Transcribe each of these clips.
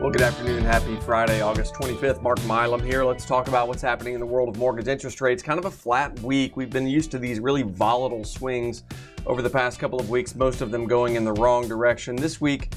Well, good afternoon. Happy Friday, August 25th. Mark Milam here. Let's talk about what's happening in the world of mortgage interest rates. Kind of a flat week. We've been used to these really volatile swings over the past couple of weeks, most of them going in the wrong direction. This week,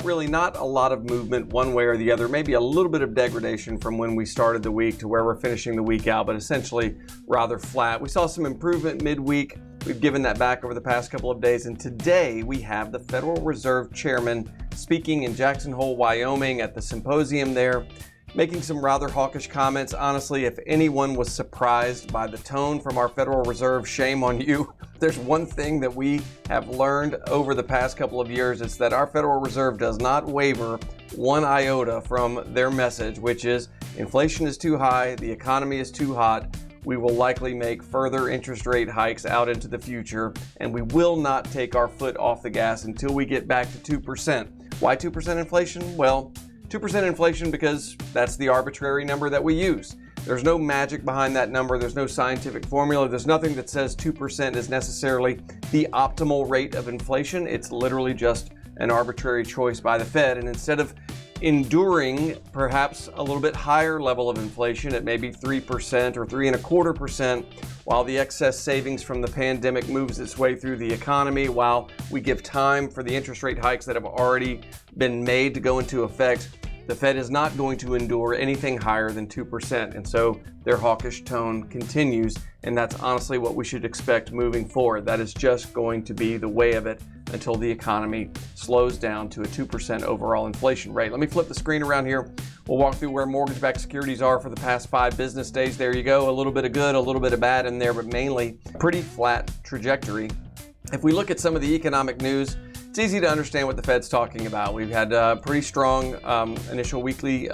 really not a lot of movement one way or the other, maybe a little bit of degradation from when we started the week to where we're finishing the week out, but essentially rather flat. We saw some improvement midweek. We've given that back over the past couple of days, and today we have the Federal Reserve Chairman speaking in Jackson Hole, Wyoming at the symposium there, making some rather hawkish comments. Honestly, if anyone was surprised by the tone from our Federal Reserve, shame on you. There's one thing that we have learned over the past couple of years, it's that our Federal Reserve does not waver one iota from their message, which is inflation is too high, the economy is too hot, we will likely make further interest rate hikes out into the future, and we will not take our foot off the gas until we get back to 2%. Why 2% inflation? Well, 2% inflation because that's the arbitrary number that we use. There's no magic behind that number. There's no scientific formula. There's nothing that says 2% is necessarily the optimal rate of inflation. It's literally just an arbitrary choice by the Fed. And instead of enduring perhaps a little bit higher level of inflation at maybe 3% or 3.25%, while the excess savings from the pandemic moves its way through the economy, while we give time for the interest rate hikes that have already been made to go into effect, the Fed is not going to endure anything higher than 2%. And so their hawkish tone continues. And that's honestly what we should expect moving forward. That is just going to be the way of it until the economy slows down to a 2% overall inflation rate. Let me flip the screen around here. We'll walk through where mortgage-backed securities are for the past 5 business days. There you go. A little bit of good, a little bit of bad in there, but mainly pretty flat trajectory. If we look at some of the economic news, it's easy to understand what the Fed's talking about. We've had pretty strong initial weekly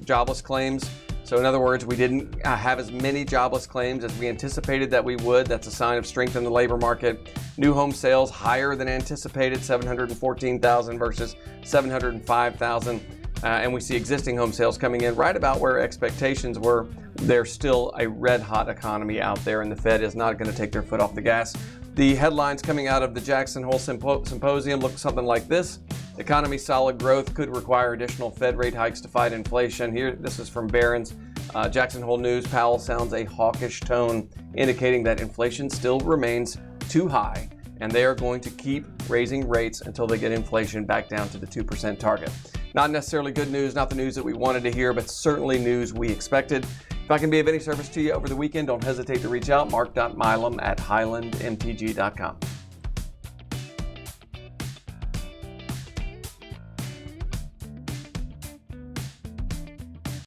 jobless claims. So in other words, we didn't have as many jobless claims as we anticipated that we would. That's a sign of strength in the labor market. New home sales higher than anticipated, 714,000 versus 705,000. And we see existing home sales coming in right about where expectations were. There's still a red-hot economy out there, and the Fed is not going to take their foot off the gas. The headlines coming out of the Jackson Hole Symposium look something like this. Economy solid growth could require additional Fed rate hikes to fight inflation. Here, this is from Barron's. Jackson Hole News, Powell sounds a hawkish tone, indicating that inflation still remains too high, and they are going to keep raising rates until they get inflation back down to the 2% target. Not necessarily good news, not the news that we wanted to hear, but certainly news we expected. If I can be of any service to you over the weekend, don't hesitate to reach out, mark.milam@highlandmtg.com.